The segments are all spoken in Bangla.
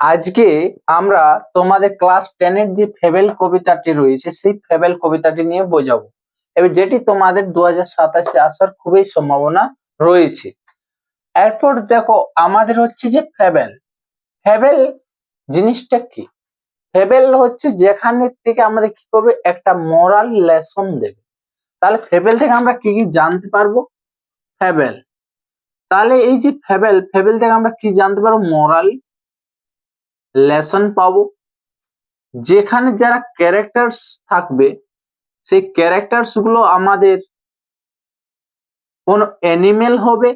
আজকে আমরা তোমাদের ক্লাস 10 এর যে ফেবেল কবিতাটি রয়েছে সেই ফেবেল কবিতাটি নিয়ে বোঝাবো, এবার যেটি তোমাদের 2027-এ আসার খুবই সম্ভাবনা রয়েছে। এরপর দেখো আমাদের হচ্ছে যে ফেবেল ফেবেল জিনিসটা কি। ফেবেল হচ্ছে যেখানে থেকে আমাদের কি করবে, একটা মোরাল লেসন দেবে। তাহলে ফেবেল থেকে আমরা কি কি জানতে পারবো? ফেবেল, তাহলে এই যে ফেবেল ফেবেল থেকে আমরা কি জানতে পারবো? মোরাল লেসন পাবো। যেখানে যারা ক্যারেক্টার্স থাকবে সেই ক্যারেক্টার্স গুলো আমাদের কোন অ্যানিমেল হবে,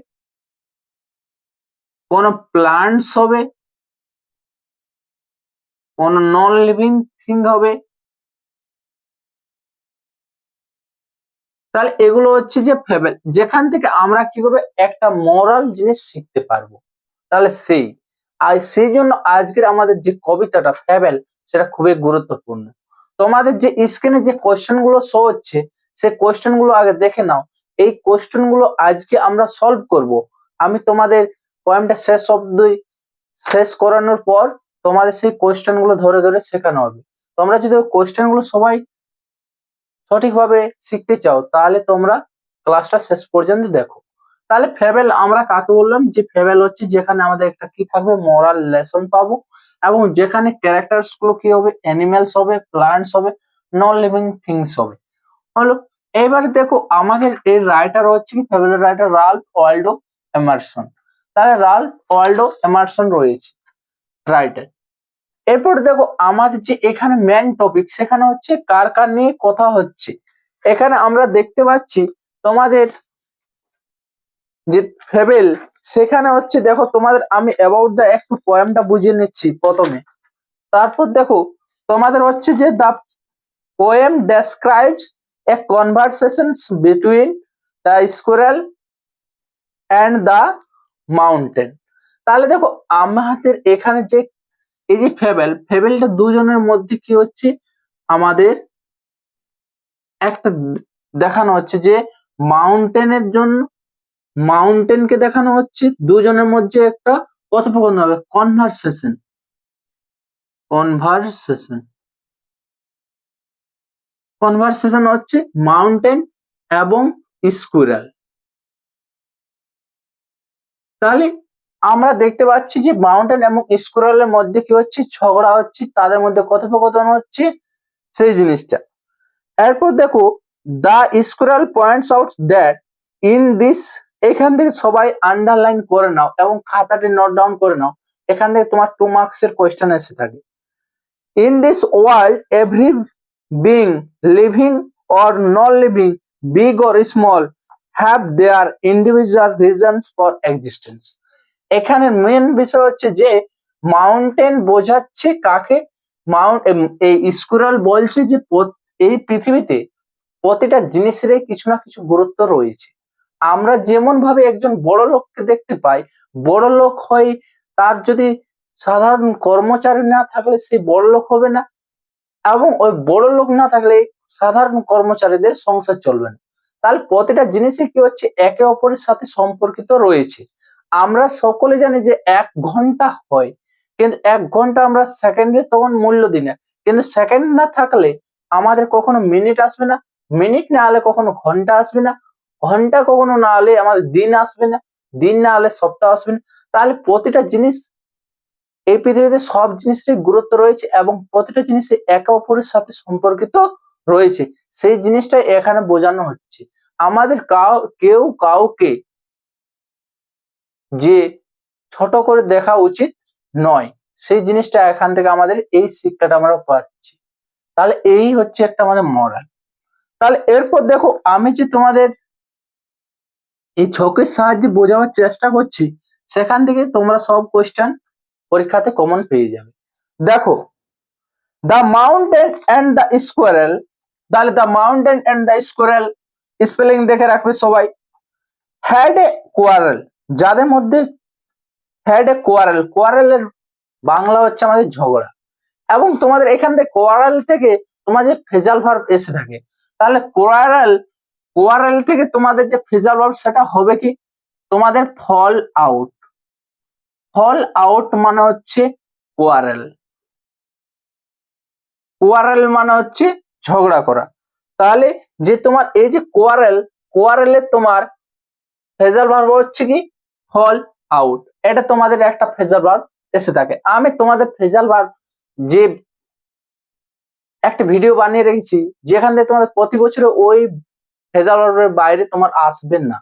কোন প্লান্টস হবে, কোন নন লিভিং থিং হবে। তাহলে এগুলো হচ্ছে যে ফেবেল, যেখান থেকে আমরা কি করবো, একটা মোরাল জিনিস শিখতে পারবো। তাহলে সেই জন্য আজকের আমাদের যে কবিতাটা ফেবেল সেটা খুবই গুরুত্বপূর্ণ। তোমাদের যে স্ক্রিনে যে কোশ্চেন গুলো শো হচ্ছে সেই কোশ্চেন গুলো আগে দেখে নাও। এই কোশ্চেন গুলো আজকে আমরা সলভ করব। আমি তোমাদের পয়েন্টটা শেষ করানোর পর তোমাদের সেই কোশ্চেন গুলো ধরে ধরে শেখানো হবে। তোমরা যদি ওই কোশ্চেন গুলো সবাই সঠিকভাবে শিখতে চাও তাহলে তোমরা ক্লাসটা শেষ পর্যন্ত দেখো। তাহলে ফেবেল আমরা কাকে বললাম? যে ফেবেল হচ্ছে যেখানে আমাদের একটা কি থাকবে, মোরাল লেসন পাবো, এবং যেখানে ক্যারেক্টার্স গুলো কি হবে, অ্যানিমেলস হবে, প্লান্টস হবে, নন লিভিং থিংস হবে। হলো। এবারে দেখো আমাদের এই রাইটার হচ্ছে কি, ফেবেলের রাইটার রাল্ফ ওয়ালডো এমারসন। তাহলে রাল্ফ ওয়ালডো এমারসন রয়েছে রাইটার। এরপর দেখো আমাদের যে এখানে মেন টপিক সেখানে হচ্ছে কার কার নিয়ে কথা হচ্ছে। এখানে আমরা দেখতে পাচ্ছি তোমাদের যে ফেবেল সেখানে হচ্ছে, দেখো তোমাদের আমি অ্যাবাউট দা একটু পয়েমটা বুঝিয়ে নিচ্ছি প্রথমে। তারপর দেখো তোমাদের হচ্ছে যে the poem describes a conversation between the squirrel and the mountain. তাহলে দেখো আমাদের এখানে যে এই যে ফেবেলটা দুজনের মধ্যে কি হচ্ছে, আমাদের একটা দেখানো হচ্ছে যে মাউন্টেনকে দেখানো হচ্ছে, দুজনের মধ্যে একটা কথোপকথন হবে, কনভারসেশন হচ্ছে মাউন্টেন এবং স্কুইরেল। তাহলে আমরা দেখতে পাচ্ছি যে মাউন্টেন এবং স্কুইরেলের মধ্যে কি হচ্ছে, ঝগড়া হচ্ছে, তাদের মধ্যে কথোপকথন হচ্ছে সেই জিনিসটা। এরপর দেখো the squirrel points out that in this, এখান থেকে সবাই আন্ডারলাইন করে নাও এবং খাতাতে নোট ডাউন করে নাও। এখান থেকে তোমার 2 মার্কসের কোয়েশ্চেন এসে থাকে। In this world every being living or non living, big or small, have their individual reasons for existence. এখানে মেন বিষয় হচ্ছে যে মাউন্টেন বোঝাচ্ছে কাকে, এই স্কুইরেল বলছে যে এই পৃথিবীতে প্রতিটা জিনিসেরই কিছু না কিছু গুরুত্ব রয়েছে। আমরা যেমন ভাবে একজন বড় লোককে দেখতে পাই, বড় লোক হয়, তার যদি সাধারণ কর্মচারী না থাকলে সে বড় লোক হবে না, এবং ওই বড় লোক না থাকলে সাধারণ কর্মচারীদের সংসার চলবে না। তাহলে প্রতিটা জিনিসই কি হচ্ছে, একে অপরের সাথে সম্পর্কিত রয়েছে। আমরা সকলে জানি যে 1 ঘন্টা হয়, কিন্তু 1 ঘন্টা আমরা সেকেন্ডে তখন মূল্য দিই না, কিন্তু সেকেন্ড না থাকলে আমাদের কখনো মিনিট আসবে না, মিনিট না হলে কখনো ঘন্টা আসবে না, ঘন্টা কখনো না হলে আমাদের দিন আসবে না, দিন না হলে সপ্তাহ আসবে না। তাহলে প্রতিটা জিনিস, এই পৃথিবীতে সব জিনিসেরই গুরুত্ব রয়েছে এবং প্রতিটা জিনিস একে অপরের সাথে সম্পর্কিত রয়েছে। সেই জিনিসটা এখানে বোঝানো হচ্ছে। আমাদের কেউ কাউকে যে ছোট করে দেখা উচিত নয়, সেই জিনিসটা এখান থেকে আমাদের এই শিক্ষাটা আমরা পাচ্ছি। তাহলে এই হচ্ছে একটা আমাদের মরাল। তাহলে এরপর দেখো আমি যে তোমাদের এই ছকের সাহায্যে বোঝাবার চেষ্টা করছি, সেখান থেকে তোমরা সব কোশ্চেন পরীক্ষাতে কমন পেয়ে যাবে। দেখো the mountain and the squirrel, তাহলে the mountain and the squirrel spelling দেখে রাখবে সবাই। হ্যাড এ কোয়ারেল, যাদের মধ্যে হ্যাড এ কোয়ারেলের বাংলা হচ্ছে আমাদের ঝগড়া, এবং তোমাদের এখান থেকে কোয়ারেল থেকে তোমাদের ফ্রেজাল ভার্ব এসে থাকে। তাহলে কোয়ারেল থেকে তোমাদের যে ফ্রেজাল ভার্ব সেটা হবে কি, তোমাদের ফল আউট। ফল আউট মানে হচ্ছে কোয়ারেল। কোয়ারেল মানে হচ্ছে ঝগড়া করা। তাহলে যে তোমার এই যে কোয়ারেল, কোয়ারেলের তোমার ফ্রেজাল ভার্ব হচ্ছে কি ফল আউট। এটা তোমাদের একটা ফ্রেজাল ভার্ব এসে থাকে। আমি তোমাদের ফ্রেজাল ভার্ব যে একটা ভিডিও বানিয়ে রেখেছি, যেখান থেকে তোমাদের প্রতি বছরে ওই ফ্রেজাল ভার্বের বাইরে তোমার আসবেন না,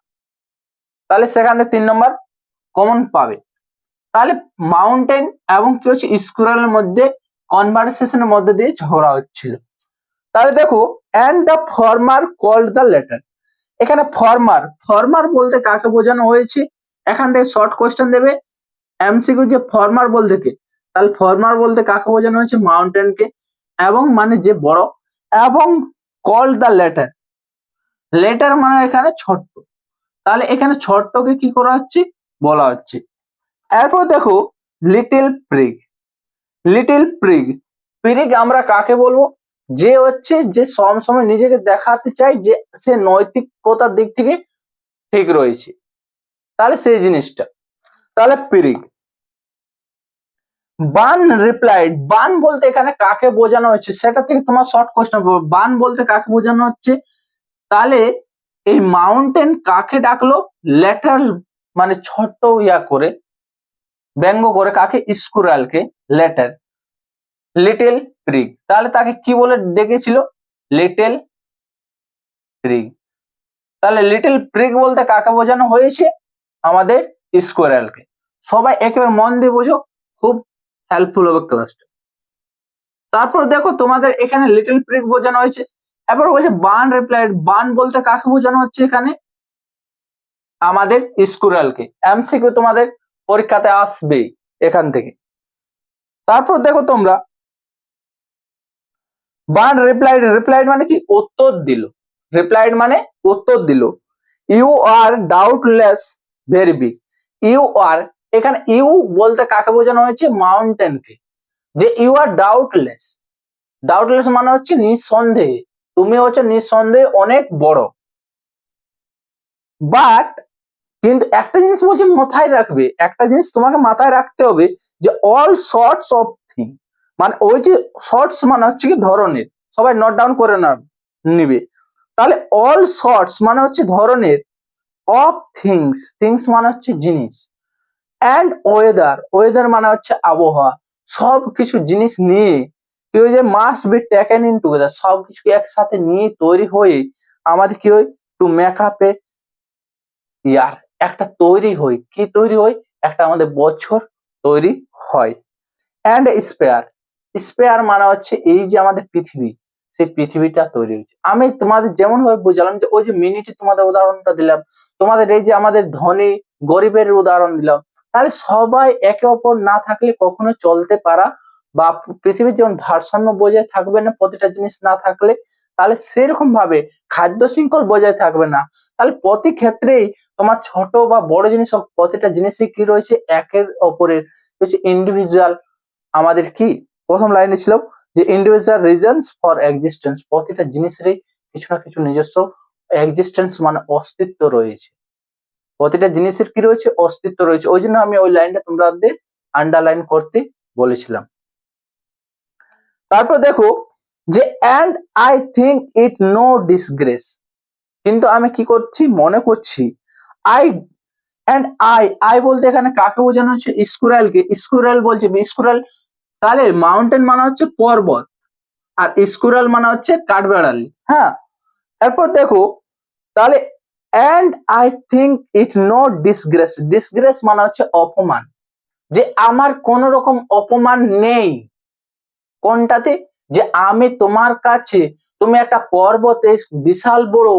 তাহলে সেখান থেকে 3 নম্বর কমন পাবে। তাহলে মাউন্টেন এবং কি হচ্ছে স্কুরেলের মধ্যে কনভারসেশনের মধ্যে দিয়ে ঝগড়া হচ্ছিল। তাহলে দেখো, and the former called the latter. এখানে ফর্মার, ফর্মার বলতে কাকে বোঝানো হয়েছে? এখান থেকে শর্ট কোয়েশ্চেন দেবে এমসিকিউ, যে ফর্মার বলতে কে, তাহলে ফর্মার বলতে কাকে বোঝানো হয়েছে? মাউন্টেনকে, এবং মানে যে বড়, এবং কল্ড দ্য লেটার, লেটার মানে এখানে ছোট্ট, তাহলে এখানে ছোট্টকে কি করা হচ্ছে? বলা হচ্ছে। এরপর দেখো little prig. Little prig, prig আমরা কাকে বলবো? যে হচ্ছে যে সবসময় নিজেকে দেখাতে চায় যে সে নৈতিকতার দিক থেকে ঠিক রয়েছে, তাহলে সেই জিনিসটা, তাহলে প্রিগ। বান রিপ্লাইড, বান বলতে এখানে কাকে বোঝানো হচ্ছে সেটা থেকে তোমার শর্ট কোশ্চেন বলবো। বান বলতে কাকে বোঝানো হচ্ছে? তাহলে এই মাউন্টেন কাকে ডাকলো? লেটার মানে ছোট্ট ইয়া করে ব্যঙ্গ করে কাকে? স্কুরালকে। লেটার, লিটল প্রিগ, তাহলে তাকে কি বলে ডেকেছিল? Little prig. তাহলে লিটল প্রিগ বলতে কাকে বোঝানো হয়েছে? আমাদের স্কোয়ারকে। সবাই একেবারে মন দিয়ে বোঝো, খুব হেল্পফুল হবে ক্লাসটা। তারপর দেখো তোমাদের এখানে লিটল প্রিগ বোঝানো হয়েছে। এবার বলছে বান রিপ্লাইড, বান বলতে কাকে বোঝানো হচ্ছে এখানে? আমাদের স্কুরালকে। এমসিকিউ তোমাদের পরীক্ষাতে আসবে এখান থেকে। তারপর দেখো তোমরা বান রিপ্লাইড, রিপ্লাইড মানে কি? উত্তর দিল। রিপ্লাইড মানে উত্তর দিল। You are doubtless very big. You are, এখানে ইউ বলতে কাকে বোঝানো হয়েছে? মাউন্টেনকে। যে ইউ আর ডাউটলেস, ডাউটলেস মানে হচ্ছে নিঃসন্দেহে, তুমি হচ্ছে নিঃসন্দেহে অনেক বড়। বাট কিন্তু একটা জিনিস বলছে মাথায় রাখবে, একটা জিনিস তোমাকে মাথায় রাখতে হবে, যে অল সর্টস অফ থিং, মানে ওই যে শর্টস মানে হচ্ছে কি ধরনের, সবাই নোট ডাউন করে নিবে। তাহলে অল সর্টস মানে হচ্ছে ধরনের, অফ থিংস, থিংস মানে হচ্ছে জিনিস, অ্যান্ড ওয়েদার, ওয়েদার মানে হচ্ছে আবহাওয়া, সব কিছু জিনিস নিয়ে কি হয়? যে must be taken in together, সব কিছু একসাথে নিয়ে তৈরি হয়ে আমাদের কি হয়? টু মেক আপ এ ইয়ার, একটা তৈরি হয়, কি তৈরি হয়? একটা আমাদের বছর তৈরি হয়। অ্যান্ড স্পেয়ার, স্পেয়ার মানে হচ্ছে এই যে আমাদের পৃথিবী, সেই পৃথিবীটা তৈরি হয়েছে। আমি তোমাদের যেমন ভাবে বুঝালাম, যে ওই যে মিনিটে তোমাদের উদাহরণটা দিলাম, তোমাদের এই যে আমাদের ধনী গরিবের উদাহরণ দিলাম, তাহলে সবাই একে অপর না থাকলে কখনো চলতে পারা বা পৃথিবীর যেমন ভারসাম্য বজায় থাকবে না প্রতিটা জিনিস না থাকলে, তাহলে সেরকম ভাবে খাদ্য শৃঙ্খল বজায় থাকবে না। তাহলে প্রতি ক্ষেত্রেই তোমার ছোট বা বড় জিনিস হোক, প্রতিটা জিনিসই কি রয়েছে? একের অপরের হচ্ছে ইন্ডিভিজুয়াল। আমাদের কি প্রথম লাইনে ছিল যে ইন্ডিভিজুয়াল রিজনস ফর এক্সিস্টেন্স, প্রতিটা জিনিসেরই কিছু না কিছু নিজস্ব এক্সিস্টেন্স মানে অস্তিত্ব রয়েছে, প্রতিটা জিনিসের কি রয়েছে? অস্তিত্ব রয়েছে। ওই জন্য আমি ওই লাইনটা তোমাদের আন্ডারলাইন করতে বলেছিলাম। তারপর দেখো যে and I think it no disgrace, কিন্তু আমি কি করছি? মনে করছি। আই অ্যান্ড আই বলতে এখানে কাকে বোঝানো হচ্ছে? স্কুরালকে। স্কুরাল বলছে, স্কুরাল, তাহলে মাউন্টেন মানে হচ্ছে পর্বত, আর স্কুরাল মানে হচ্ছে কাঠবেড়ালি। হ্যাঁ, এরপর দেখো তাহলে and I think it no disgrace, disgrace মানে হচ্ছে অপমান, যে আমার কোন রকম অপমান নেই। কোনটাতে? যে আমি তোমার কাছে, তুমি একটা পর্বতে বিশাল বড়,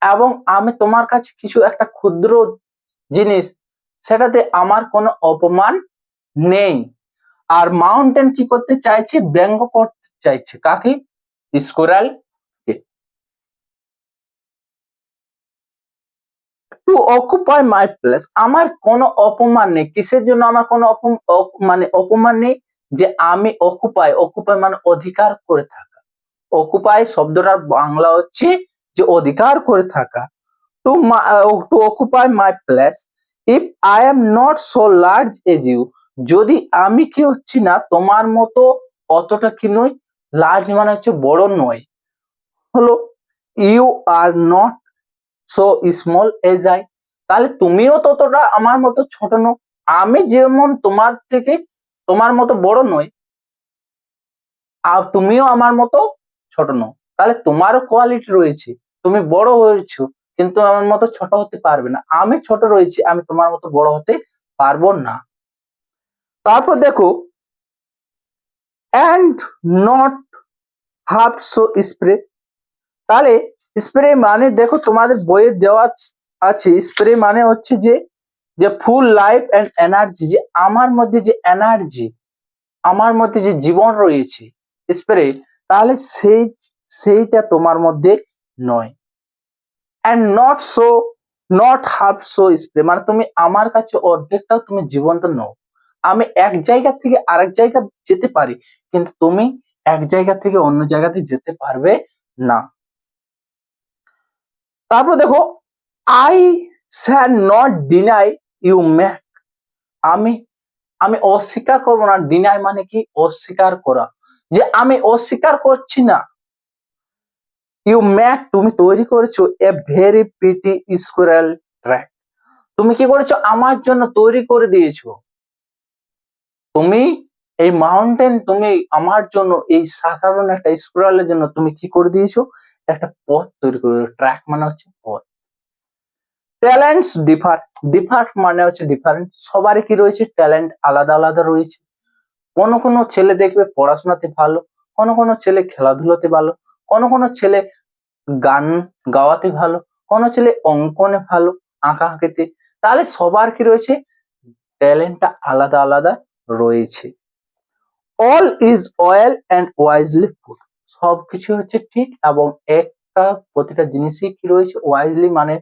এবং আমি তোমার কাছে কিছু একটা ক্ষুদ্র জিনিস, সেটাতে আমার কোনো অপমান নেই। আর মাউন্টেন কি করতে চাইছে? ব্যঙ্গ করতে চাইছে কাকে? স্কোরাল কে। টু অকুপাই মাই প্লেস, আমার কোনো অপমান নেই। কিসের জন্য আমার কোনো মানে অপমান নেই? যে আমি অকুপাই, অকুপাই মানে অধিকার করে থাকা। অকুপাই শব্দটার বাংলা হচ্ছে যে অধিকার করে থাকা। To to occupy my place if I am not so large as you, যদি আমি কি হচ্ছি না তোমার মতো অতটা কি নই, লার্জ মানে হচ্ছে বড় নয়, হলো you are not so small as I, তাহলে তুমিও ততটা আমার মতো ছোট নও। আমি যেমন তোমার থেকে তোমার মতো বড় নই, আর তুমিও আমার মতো ছোট নও, তাহলে তোমারও কোয়ালিটি রয়েছে। তুমি বড় হয়েছো কিন্তু আমার মতো ছোট হতে পারবে না, আমি ছোট রয়েছি, আমি তোমার মতো বড় হতে পারবো না। তারপর দেখো, and not half so spray, তাহলে স্প্রে মানে দেখো তোমাদের বইয়ে দেওয়া আছে, স্প্রে মানে হচ্ছে যে যে ফুল লাইফ এন্ড এনার্জি, যে আমার মধ্যে যে এনার্জি, আমার মধ্যে যে জীবন রয়েছে স্প্রে, তাহলে সেইটা তোমার মধ্যে নয়। And not so, not half so spray মানে তুমি আমার কাছে অর্ধেকটাও তুমি জীবন্ত নও। আমি এক জায়গা থেকে আরেক জায়গা যেতে পারি, কিন্তু তুমি এক জায়গা থেকে অন্য জায়গাতে যেতে পারবে না। তারপর দেখো, I shall not deny you make, আমি আমি অস্বীকার করব না। ডিনাই মানে কি? অস্বীকার করা, যে আমি অস্বীকার করছি না। ইউ ম্যাক তুমি তৈরি করেছো a very pretty squirrel track, তুমি কি করেছো? আমার জন্য তৈরি করে দিয়েছো। তুমি এই মাউন্টেন, তুমি আমার জন্য এই সাধারণ একটা স্কোয়ারেলের জন্য তুমি কি করে দিয়েছো? একটা পথ তৈরি করে, ট্র্যাক মানে হচ্ছে পথ। ট্যালেন্টস ডিফার, ডিফার মানে হচ্ছে ডিফারেন্ট, সবারই কি রয়েছে? ট্যালেন্ট আলাদা আলাদা রয়েছে। কোনো কোনো ছেলে দেখবে পড়াশোনাতে ভালো, কোনো কোনো ছেলে খেলাধুলাতে ভালো, কোনো কোনো ছেলে গান গাওয়াতে ভালো, কোনো ছেলে অঙ্কনে ভালো, আঁকা আঁকিতে। তাহলে সবার কি রয়েছে? ট্যালেন্টটা আলাদা আলাদা রয়েছে। All is well and wisely put, সবকিছু হচ্ছে ঠিক এবং একটা প্রতিটা জিনিসই কি রয়েছে? ওয়াইজলি মানে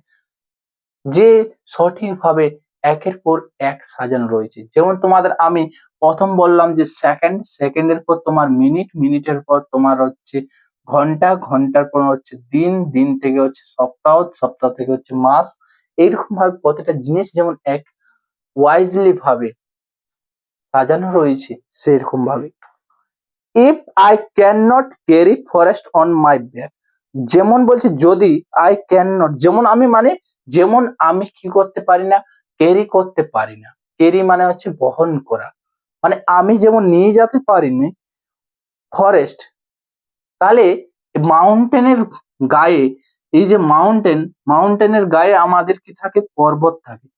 যে সঠিকভাবে একের পর এক সাজানো রয়েছে। যেমন তোমাদের আমি প্রথম বললাম যে সেকেন্ড, সেকেন্ডের পর তোমার মিনিট, মিনিটের পর তোমার হচ্ছে ঘন্টা, ঘন্টার পর হচ্ছে দিন, দিন থেকে হচ্ছে সপ্তাহ, সপ্তাহ থেকে হচ্ছে মাস। এইরকম ভাবে প্রতিটা জিনিস যেমন এক ওয়াইজলি ভাবে সাজানো রয়েছে, সেরকম ভাবে if I can not carry forest on my back, যেমন বলছে যদি আই ক্যান নট, যেমন আমি মানে যেমন আমি কি করতে পারি না? ক্যারি করতে পারি না। ক্যারি মানে হচ্ছে বহন করা, মানে আমি যেমন নিয়ে যেতে পারিনি ফরেস্ট, তাহলে মাউন্টেনের গায়ে, এই যে মাউন্টেন, মাউন্টেনের গায়ে আমাদের কি থাকে? পর্বত থাকে,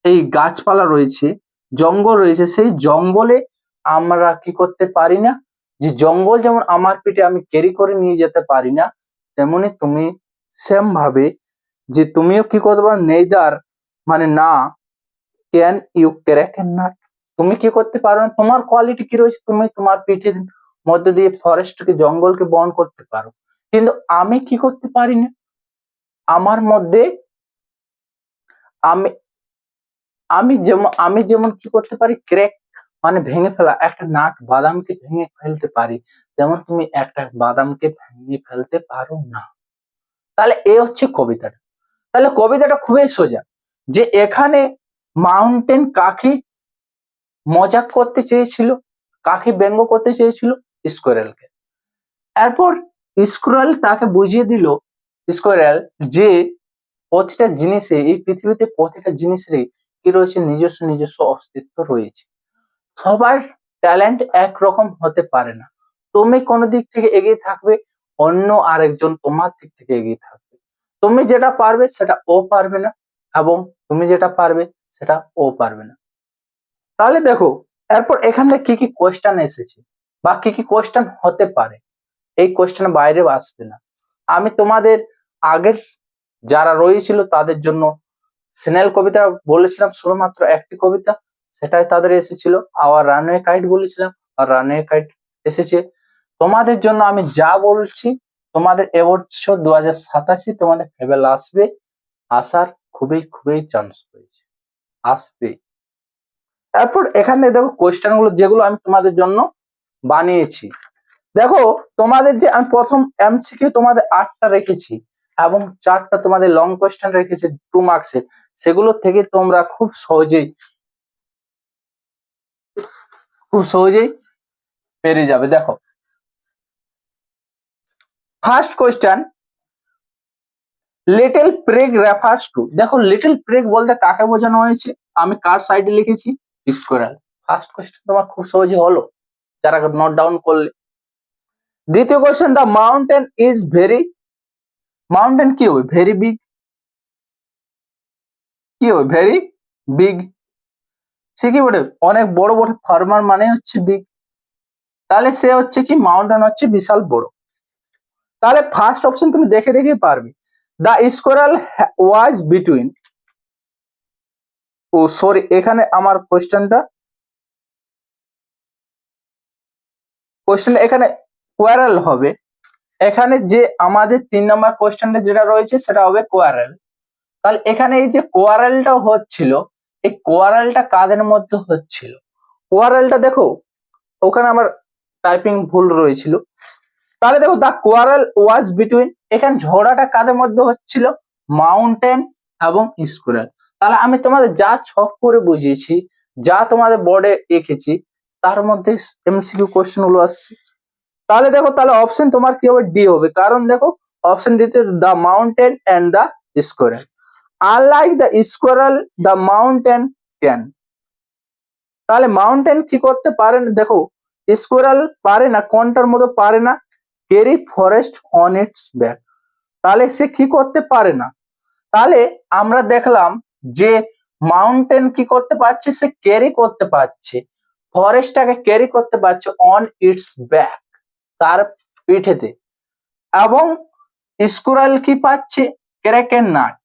এই গাছপালা রয়েছে, জঙ্গল রয়েছে, সেই জঙ্গলে আমরা কি করতে পারি না? যে জঙ্গল যেমন আমার পিঠে আমি ক্যারি করে নিয়ে যেতে পারি না, তেমনি তুমি সেম ভাবে যে তুমিও কি করতে পারো? নেইদার মানে না, can you crack a nut, তুমি কি করতে পারো না? তোমার কোয়ালিটি কি রয়েছে? তুমি তোমার পিঠের মধ্যে দিয়ে ফরেস্টকে, জঙ্গলকে বহন করতে পারো, কিন্তু আমি কি করতে পারি না? আমার মধ্যে আমি আমি যেমন কি করতে পারি? ক্র্যাক মানে ভেঙে ফেলা, একটা নাট বাদামকে ভেঙে ফেলতে পারি, যেমন তুমি একটা বাদামকে ভেঙে ফেলতে পারো না। তাহলে এ হচ্ছে কবিতাটা। তাহলে কবিতাটা খুবই সোজা, যে এখানে মাউন্টেন কাকে মজাক করতে চেয়েছিল, কাকে ব্যঙ্গ করতে চেয়েছিল? স্কোয়ারেলকে। এরপর স্কোয়ারেল তাকে বুঝিয়ে দিল, স্কোয়ারেল, যে প্রতিটা জিনিসে, এই পৃথিবীতে প্রতিটা জিনিসেরই কি রয়েছে? নিজস্ব নিজস্ব অস্তিত্ব রয়েছে। সবার ট্যালেন্ট একরকম হতে পারে না। তুমি কোনো দিক থেকে এগিয়ে থাকবে, অন্য আরেকজন তোমার দিক থেকে এগিয়ে থাকবে। তুমি যেটা পারবে সেটা ও পারবে না, এবং তুমি যেটা পারবে সেটা ও পারবে না। তাহলে দেখো, এরপর এখান থেকে কি কি কোয়েশ্চেন এসেছে বা কি কি কোয়েশ্চেন হতে পারে, এই কোয়েশ্চেন বাইরে আসবে না। আমি তোমাদের আগের যারা রয়েছিল তাদের জন্য স্নেল কবিতা বলেছিলাম, শুধুমাত্র একটি কবিতা, সেটাই তাদের এসেছিল। আবার রানওয়ে কাইট বলেছিলাম, আর রানওয়ে কাইট এসেছে। তোমাদের জন্য আমি যা বলছি, তোমাদের এবছর 2087 তোমাদের ফেবেল আসবে, আসার খুবই খুবই চান্স রয়েছে, আসবে। তারপর এখানে দেখো কোয়েশ্চেন গুলো যেগুলো আমি তোমাদের জন্য বানিয়েছি। দেখো, তোমাদের যে আমি প্রথম এমসিকিউ তোমাদের 8টা রেখেছি এবং 4টা তোমাদের লং কোয়েশ্চেন রেখেছি 2 মার্কসের, সেগুলো থেকে তোমরা খুব সহজেই খুব সহজেই পেরে যাবে। দেখো first question, little prig refers to. দেখো লিটল প্রেগ বলতে কাকে বোঝানো হয়েছে, আমি কার সাইডে লিখেছি, স্কোয়ারাল। ফার্স্ট কোয়েশ্চেন তোমার খুব সহজে হলো যারা নোট ডাউন করলে। দ্বিতীয় question, the mountain is very, mountain কি হবে, ভেরি বিগ, কি হবে, ভেরি বিগ। সে কি বলে, অনেক বড় বড়, ফার্মার মানে হচ্ছে বিগ, তাহলে সে হচ্ছে কি, মাউন্টেন হচ্ছে বিশাল বড়। তাহলে ফার্স্ট অপশন তুমি দেখে দেখে পারবে। The squirrel was between, oh sorry এখানে আমার কোয়েশ্চেনটা এখানে কোয়ারেল হবে। এখানে যে আমাদের 3 নম্বর কোয়েশ্চেনটা যেটা রয়েছে সেটা হবে কোয়ারেল। তাহলে এখানে এই যে কোয়ারেলটা হচ্ছিল, এই কোয়ারেলটা কাদের মধ্যে হচ্ছিল, কোয়ারেলটা দেখো ওখানে আমার টাইপিং ভুল রয়েছিল। তাহলে দেখো দা কোয়ারেল ওয়াজ বিটুইন, এখানে ঝগড়াটা কাদের মধ্যে হচ্ছিল, মাউন্টেন এবং স্কোয়ারেল। তাহলে আমি তোমাদের যা ছক করে বুঝিয়েছি, যা তোমাদের বোর্ডে এঁকেছি, তার মধ্যে এমসিকিউ কোশ্চেন গুলো আসছে। তাহলে দেখো, তাহলে অপশন তোমার কি হবে, ডি হবে। কারণ দেখো অপশন ডিতে the mountain and the squirrel, unlike the squirrel the mountain can. তাহলে মাউন্টেন কি করতে পারে না, দেখো স্কোয়ারেল পারে না, কোনটার মতো পারে না, carry forest on its back. তাহলে সে কি করতে পারে না, তাহলে আমরা দেখলাম যে মাউন্টেন কি করতে পারছে, সে ক্যারি করতে পারছে, ফরেস্টটাকে ক্যারি করতে পারছে অন ইটস ব্যাক, তার পিঠেতে। এবং স্কুরাল কি পাচ্ছে, ক্র্যাকের নাট।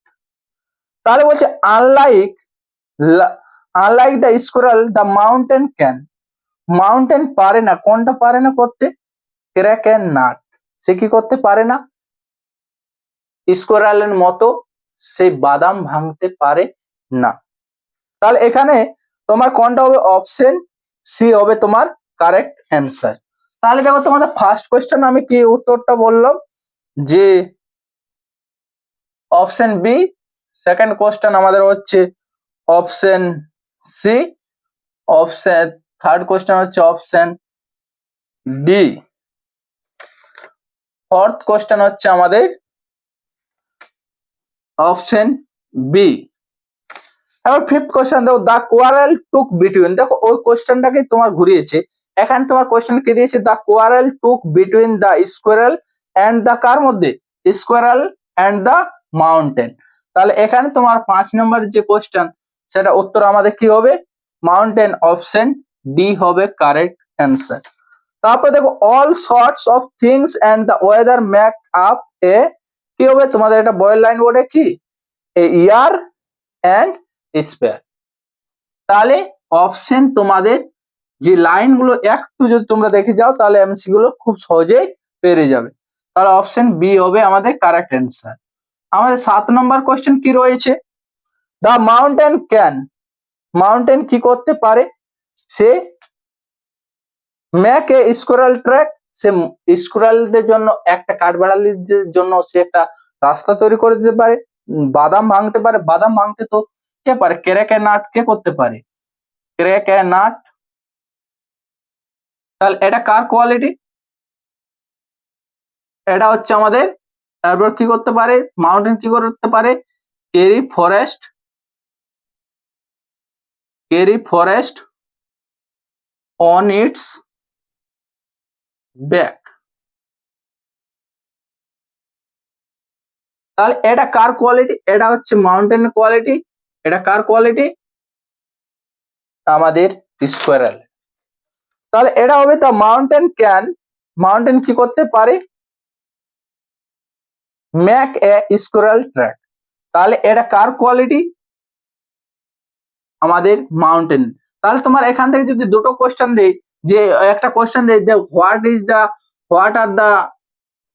তাহলে বলছে unlike, unlike the squirrel the mountain can, mountain পারে না, কোনটা পারে না করতে, ক্র্যাকের নাট। সে কি করতে পারে না, স্কোয়ারেলের মতো সে বাদাম ভাঙতে পারে না। তাহলে এখানে তোমার কোনটা হবে, অপশন সি হবে তোমার কারেক্ট অ্যান্সার। তাহলে দেখো তোমাদের ফার্স্ট কোয়েশ্চেন আমি কি উত্তরটা বললাম যে অপশন বি। সেকেন্ড কোয়েশ্চেন আমাদের হচ্ছে option C, option third question হচ্ছে অপশন ডি, ফোর্থ কোয়েশ্চেন হচ্ছে আমাদের অপশন বি। এবার ফিফথ কোয়েশ্চেন দেখো, দা কোয়ারেল টুক বিটুইন। দেখো ওই কোয়েশ্চেনটাকে তোমার ঘুরিয়েছে, এখানে তোমার কোয়েশ্চেন কি দিয়েছে, the quarrel took between the squirrel and the, কার মধ্যে, স্কোয়ারেল এন্ড দা মাউন্টেন। তাহলে এখানে তোমার 5 নম্বর যে কোয়েশ্চেন, সেটা উত্তর আমাদের কি হবে, মাউন্টেন, অপশন ডি হবে কারেক্ট অ্যান্সার। তারপরে দেখো all sorts of things and the weather make up a, কি হবে তোমাদের এটা বয়েল লাইন বোর্ডে কি, এ ইয়ার এন্ড স্পেয়ার। তাহলে অপশন তোমাদের যে লাইন গুলো একটু যদি তোমরা দেখে যাও, তাহলে এমসি গুলো খুব সহজেই পেরে যাবে। তাহলে অপশন বি হবে আমাদের কারেক্ট অ্যান্সার। আমাদের 7 নম্বর কোয়েশ্চেন কি রয়েছে, দা মাউন্টেন ক্যান, মাউন্টেন কি করতে পারে, সে ম্যাক এ স্কোরাল ট্র্যাক, সে স্কোরালদের জন্য একটা কাঠবেড়ালিদের জন্য সে একটা রাস্তা তৈরি করে দিতে পারে, বাদাম ভাঙতে পারে, বাদাম ভাঙতে তো কে পারে, ক্র্যাক এ নাট কে করতে পারে, ক্র্যাক এ নাট। তাহলে এটা কার কোয়ালিটি, এটা হচ্ছে আমাদের, তারপর কি করতে পারে, মাউন্টেন কি করতে পারে, carry forest, carry forest on its back. তাহলে এটা কার কোয়ালিটি, এটা হচ্ছে মাউন্টেনের কোয়ালিটি, এটা কার কোয়ালিটি, আমাদের স্কোয়ারেল। তাহলে এটা হবে দ্য মাউন্টেন ক্যান, মাউন্টেন কি করতে পারে, ম্যাক এ স্কোয়ারেল ট্র্যাক। তাহলে এটা কার কোয়ালিটি, আমাদের মাউন্টেন। তাহলে তোমার এখান থেকে যদি দুটো কোশ্চেন দেই, যে একটা কোশ্চেন দেই, what are the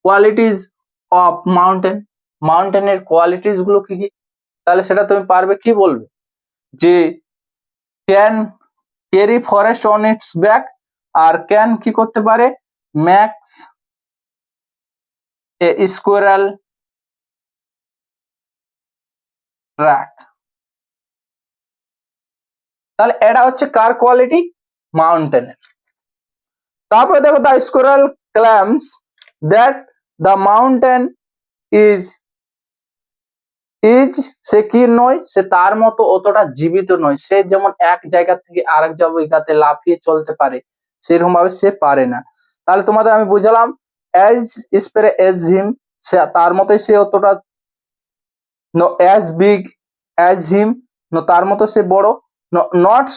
qualities of mountain, মাউন্টেনের কোয়ালিটিস গুলো কি কি, তাহলে সেটা তুমি পারবে কি বলবে, যে can carry forest on its back, আর ক্যান কি করতে পারে, ম্যাক্স এ স্কোয়ারাল ট্র্যাক। তাহলে এটা হচ্ছে কার কোয়ালিটি, মাউন্টেনের। তারপরে দেখো the squirrel claims that the mountain is is সে কি নয়, সে তার মতো অতটা জীবিত নয়। সে যেমন এক জায়গা থেকে আরেক জায়গাতে লাফিয়ে চলতে পারে, সেরকম ভাবে সে পারে না। তাহলে তোমাদের আমি বুঝালাম অ্যাজ স্পেরে এজ হিম, সে তার মতোই সে অতটা, no as big as him, no তার মতো সে বড়, no not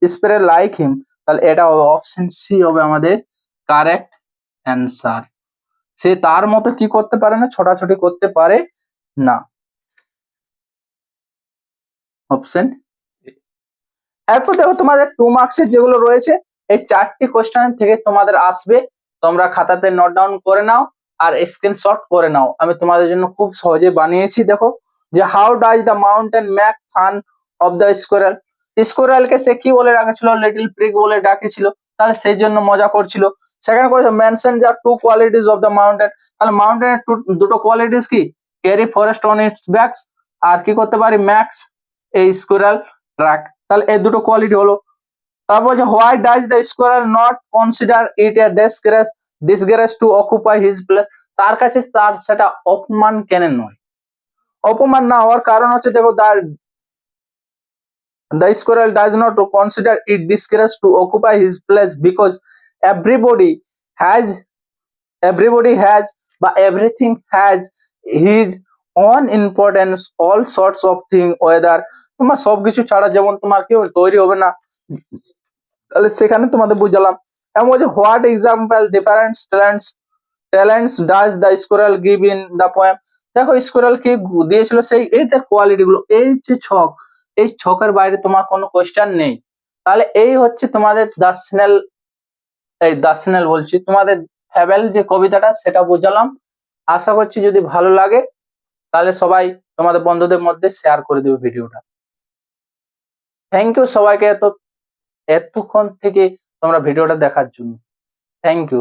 spry like him. তাহলে এটা হবে অপশন সি হবে আমাদের কারেক্ট অ্যান্সার। সে তার মতো কি করতে পারে না, ছোটাছুটি করতে পারে না। অপশন। এরপর দেখো তোমাদের 2 মার্কসের যেগুলো রয়েছে, এই 4টি কোশ্চেন থেকে তোমাদের আসবে। তোমরা খাতাতে নোট ডাউন করে নাও আর স্ক্রিনশট করে নাও। আমি তোমাদের জন্য খুব সহজে বানিয়েছি। দেখো যে how does the mountain make fun of the squirrel. স্কোরেলকে সে কি বলে ডাকেছিল, লিটল প্রিগ বলে ডাকেছিল, তাহলে সেই জন্য মজা করছিল। সেখানে করেছে মেনশন যা 2 কোয়ালিটিস অফ দ্য মাউন্টেন। তাহলে মাউন্টেনের দুটো কোয়ালিটিস কি, carry forest on its backs, আর কি করতে পারি, ম্যাক্স এই স্কোরেল ট্র্যাক। তাহলে এই দুটো কোয়ালিটি হলো। তারপর যে why does the square not consider it A disgrace to occupy his place. তার কাছে তার সেটা অপমান কেন নয়? অপমান না হওয়ার কারণ হচ্ছে দেখো the squirrel does not consider it disgrace to occupy his place because everybody has বা everything has his own importance, all sorts of thing, whether তোমার সবকিছু ছাড়া যেমন তোমার কি তৈরি হবে না, তাহলে সেখানে তোমাদের বুঝালাম। এমন যে what example different talents does the squirrel give in the poem. দেখো স্কোরাল কি দিয়েছিল, সেই এই তার কোয়ালিটি গুলো, এই যে ছক, এই ছকের বাইরে তোমার কোনো কোয়েশ্চেন নেই। তাহলে এই হচ্ছে তোমাদের দার্সনেল বলছি, তোমাদের ফ্যাবেল যে কবিতাটা সেটা বুঝালাম। আশা করছি যদি ভালো লাগে তাহলে সবাই তোমাদের বন্ধুদের মধ্যে শেয়ার করে দেবে ভিডিওটা। থ্যাংক ইউ সবাইকে এতক্ষণ থেকে তোমরা ভিডিওটা দেখার জন্য। Thank you.